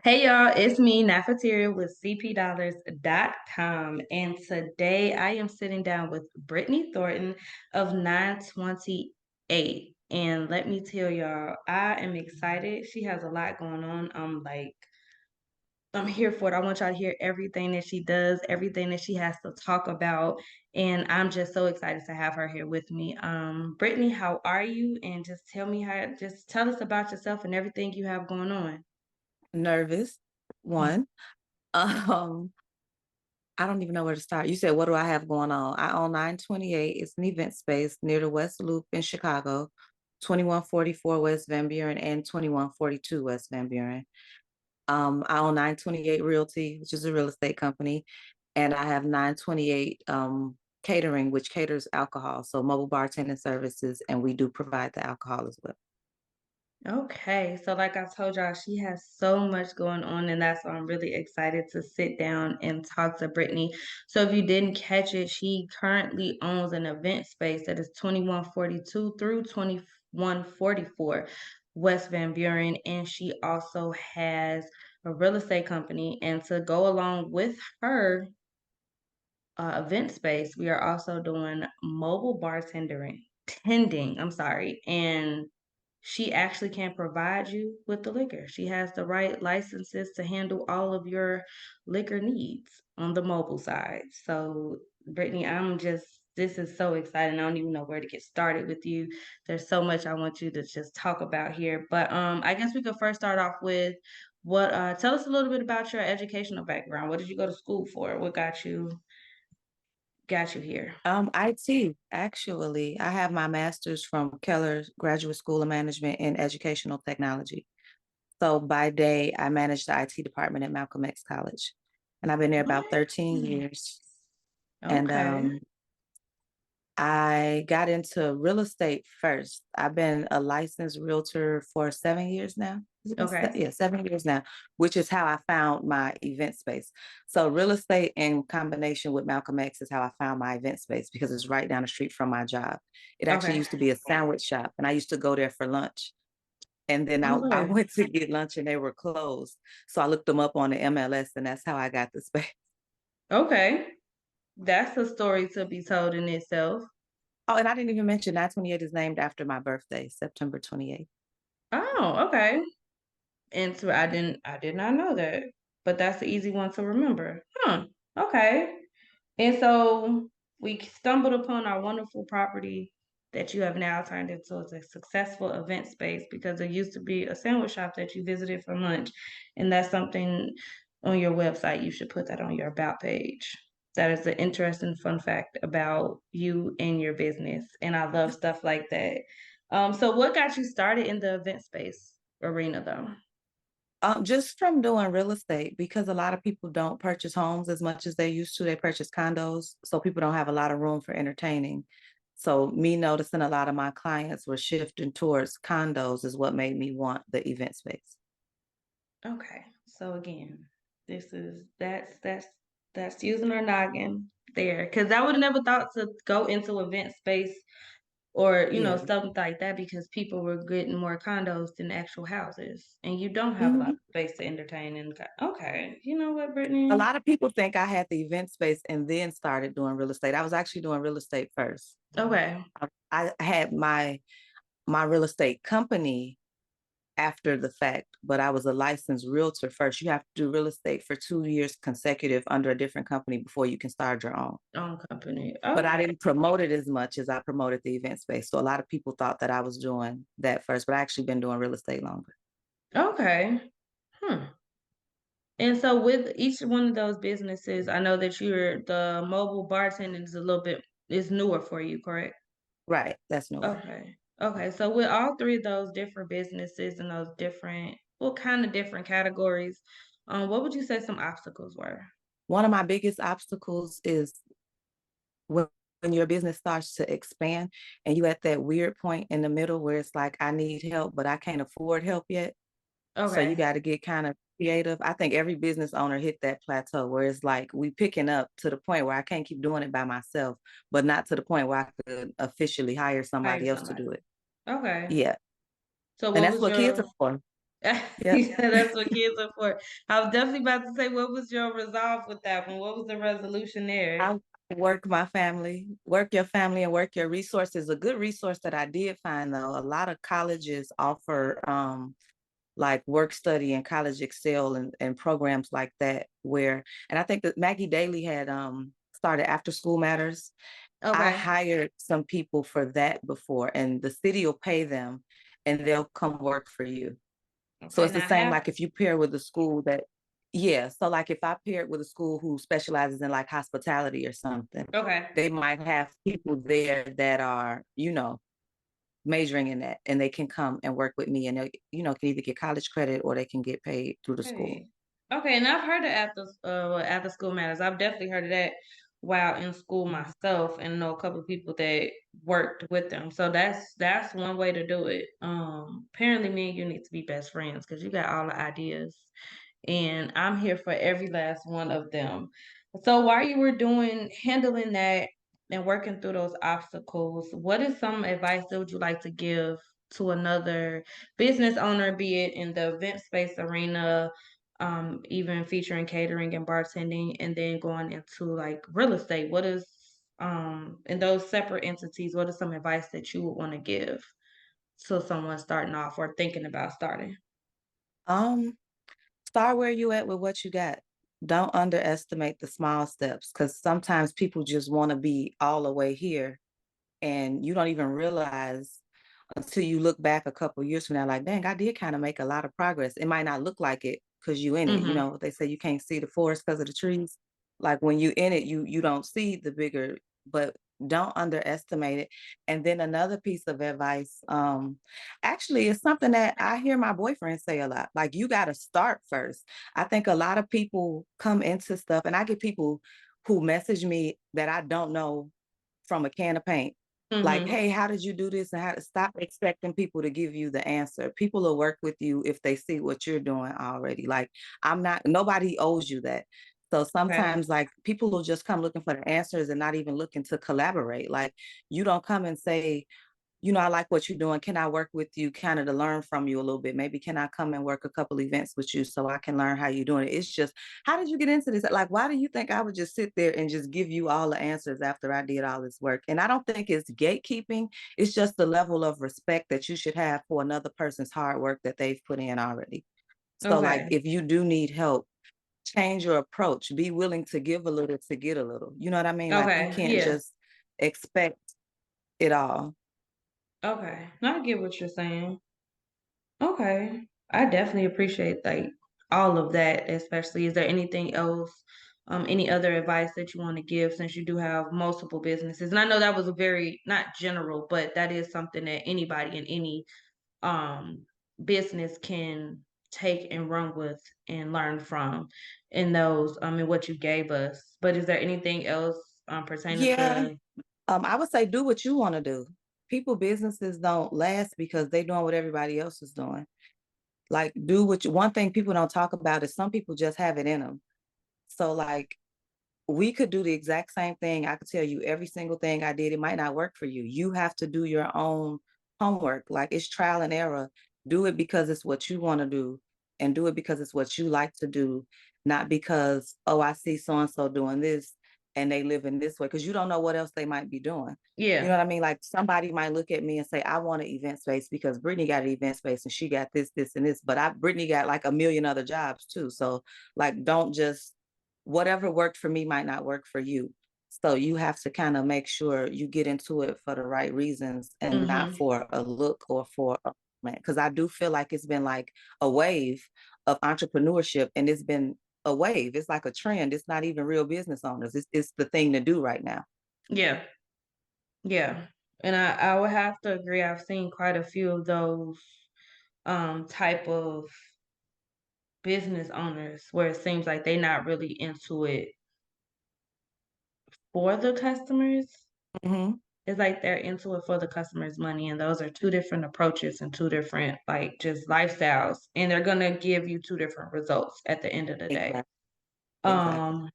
Hey y'all, it's me, Nafateria with CPDollars.com. And today I am sitting down with Brittany Thornton of 9Twenty-Eight. And let me tell y'all, I am excited. She has a lot going on. I'm here for it. I want y'all to hear everything that she does, everything that she has to talk about. And I'm just so excited to have her here with me. Brittany, how are you? And just tell us about yourself and everything you have going on. Nervous, one. Um, I don't even know where to start. You said, what do I have going on? I own 928. It's an event space near the West Loop in Chicago, 2144 West Van Buren and 2142 West Van Buren. I own 928 Realty, which is a real estate company, and I have 928 Catering, which caters alcohol, so mobile bartending services, and we do provide the alcohol as well. Okay, so like I told y'all, she has so much going on, and that's why I'm really excited to sit down and talk to Brittany. So if you didn't catch it, she currently owns an event space that is 2142 through 2144 West Van Buren, and she also has a real estate company. And to go along with her event space, we are also doing mobile tending, I'm sorry, and she actually can provide you with the liquor. She has the right licenses to handle all of your liquor needs on the mobile side. So, Brittany, this is so exciting. I don't even know where to get started with you. There's so much I want you to just talk about here. But I guess we could first start off with tell us a little bit about your educational background. What did you go to school for? What got you here? IT, actually. I have my master's from Keller Graduate School of Management in Educational Technology. So by day, I manage the IT department at Malcolm X College. And I've been there about 13 Nice. years. And Okay. I got into real estate first. I've been a licensed realtor for 7 years now. Has it been Okay. yeah, 7 years now, which is how I found my event space. So real estate in combination with Malcolm X is how I found my event space because it's right down the street from my job. It actually Okay. used to be a sandwich shop, and I used to go there for lunch. And then I Okay. went to get lunch and they were closed. So I looked them up on the MLS, and that's how I got the space. Okay. That's a story to be told in itself. Oh, and I didn't even mention 928 is named after my birthday, September 28th. Oh, okay. And so I did not know that. But that's the easy one to remember. Huh. Okay. And so we stumbled upon our wonderful property that you have now turned into a successful event space because there used to be a sandwich shop that you visited for lunch. And that's something on your website. You should put that on your about page. That is an interesting fun fact about you and your business. And I love stuff like that. So what got you started in the event space arena though? Just from doing real estate, because a lot of people don't purchase homes as much as they used to. They purchase condos, so people don't have a lot of room for entertaining. So me noticing a lot of my clients were shifting towards condos is what made me want the event space. Okay. So again, this is that's using our noggin there. Because I would have never thought to go into event space or, Yeah. something like that because people were getting more condos than actual houses. And you don't have a lot Mhm. of space to entertain okay. You know what, A Brittany? lot of people think I had the event space and then started doing real estate. I was actually doing real estate first. Okay. I had my real estate company after the fact, but I was a licensed realtor first. You have to do real estate for 2 years consecutive under a different company before you can start your own. Own company. But I Okay. didn't promote it as much as I promoted the event space. So a lot of people thought that I was doing that first, but I actually been doing real estate longer. Okay. Hmm. And so with each one of those businesses, I know that the mobile bartending is newer for you, correct? Right. That's newer. Okay. Okay. So with all three of those different businesses and what kind of different categories, what would you say some obstacles were? One of my biggest obstacles is when, when your business starts to expand and you at that weird point in the middle where it's like, I need help, but I can't afford help yet. So you Okay. got to get kind of creative. I think every business owner hit that plateau where it's like we picking up to the point where I can't keep doing it by myself, but not to the point where I could officially hire Hire somebody else to somebody. do it. Okay. Yeah. So And what that's was what kids your are for. Yep. Yeah, that's what kids are for. I was definitely about to say, what was your resolve with that one? What was the resolution there? I work my family, work your family and work your resources. A good resource that I did find though, a lot of colleges offer like work study and college excel and programs like that where and I think that Maggie Daly had started after school matters. I Okay. hired some people for that before and the city will pay them and they'll come work for you. So Okay. it's the Now same have like if you pair with a school that yeah, so like if I paired with a school who specializes in like hospitality or something, okay. they might have people there that are, majoring in that and they can come and work with me and they, can either get college credit or they can get paid through the school. Okay. Okay, and I've heard of after school matters. I've definitely heard of that while in school myself and know a couple of people that worked with them. So that's one way to do it. Apparently me and you need to be best friends because you got all the ideas and I'm here for every last one of them. So while you were handling that and working through those obstacles, what is some advice that would you like to give to another business owner, be it in the event space arena, even featuring catering and bartending, and then going into like real estate? What is in those separate entities, what is some advice that you would want to give to someone starting off or thinking about starting? Um, Start where you at with what you got. Don't underestimate the small steps because sometimes people just want to be all the way here and you don't even realize until you look back a couple years from now, like, dang, I did kind of make a lot of progress. It might not look like it because you in it. You Mm-hmm. know, they say you can't see the forest because of the trees. Like when you in it, you don't see the bigger, but don't underestimate it. And then another piece of advice, actually it's something that I hear my boyfriend say a lot. Like you gotta start first. I think a lot of people come into stuff and I get people who message me that I don't know from a can of paint. Like, Mm-hmm. hey, how did you do this? And how to stop expecting people to give you the answer. People will work with you if they see what you're doing already. Like, nobody owes you that. So Okay. sometimes, like, people will just come looking for the answers and not even looking to collaborate. Like, you don't come and say, I like what you're doing. Can I work with you kind of to learn from you a little bit? Maybe can I come and work a couple events with you so I can learn how you're doing it? It's just, how did you get into this? Like, why do you think I would just sit there and just give you all the answers after I did all this work? And I don't think it's gatekeeping. It's just the level of respect that you should have for another person's hard work that they've put in already. So, like, Okay. if you do need help, change your approach. Be willing to give a little to get a little. You know what I mean? Like, you Okay. can't Yeah. just expect it all. Okay. Now I get what you're saying. Okay. I definitely appreciate like all of that, especially. Is there anything else, any other advice that you want to give since you do have multiple businesses? And I know that was a very not general, but that is something that anybody in any um business can take and run with and learn from in those in what you gave us. But is there anything else pertaining Yeah, to I would say do what you want to do. People businesses don't last because they doing what everybody else is doing. Like do what you, one thing people don't talk about is some people just have it in them. So like we could do the exact same thing. I could tell you every single thing I did. It might not work for you. You have to do your own homework. Like it's trial and error. Do it because it's what you want to do and do it because it's what you like to do, not because, oh, I see so and so doing this and they live in this way because you don't know what else they might be doing. You know yeah, what I mean? Like somebody might look at me and say, I want an event space because Brittany got an event space and she got this, and this. But Brittany got like a million other jobs too. So like don't just whatever worked for me might not work for you. So you have to kind of make sure you get into it for the right reasons and not mm-hmm. for a look or for a man. Because I do feel like it's been like a wave of entrepreneurship and it's been a wave. It's like a trend. It's not even real business owners. It's the thing to do right now. Yeah, yeah. And I would have to agree. I've seen quite a few of those type of business owners where it seems like they're not really into it for the customers. Mhm. It's like they're into it for the customer's money, and those are two different approaches and two different like just lifestyles, and they're gonna give you two different results at the end of the day. Exactly. Exactly. Um,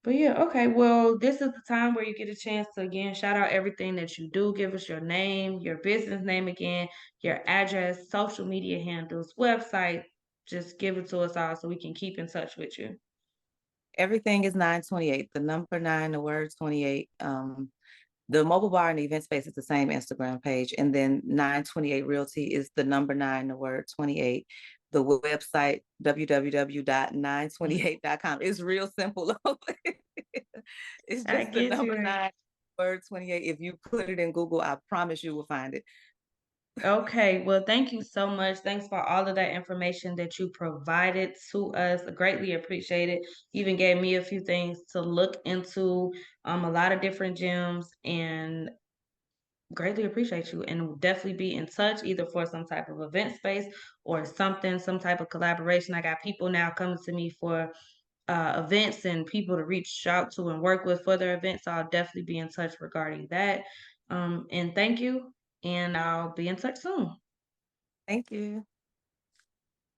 But yeah, okay. Well, this is the time where you get a chance to again shout out everything that you do. Give us your name, your business name again, your address, social media handles, website. Just give it to us all so we can keep in touch with you. Everything is 928. The number nine, the word 28. The mobile bar and the event space is the same Instagram page. And then 928 Realty is the number nine, the word 28. The website, www.928.com. It's real simple. It's I just the get number you. nine, word 28. If you put it in Google, I promise you will find it. Okay, well, thank you so much. Thanks for all of that information that you provided to us. I greatly appreciate it. You even gave me a few things to look into, a lot of different gyms, and greatly appreciate you. And will definitely be in touch either for some type of event space or something, some type of collaboration. I got people now coming to me for events and people to reach out to and work with for their events. So I'll definitely be in touch regarding that. And thank you. And I'll be in touch soon. Thank you.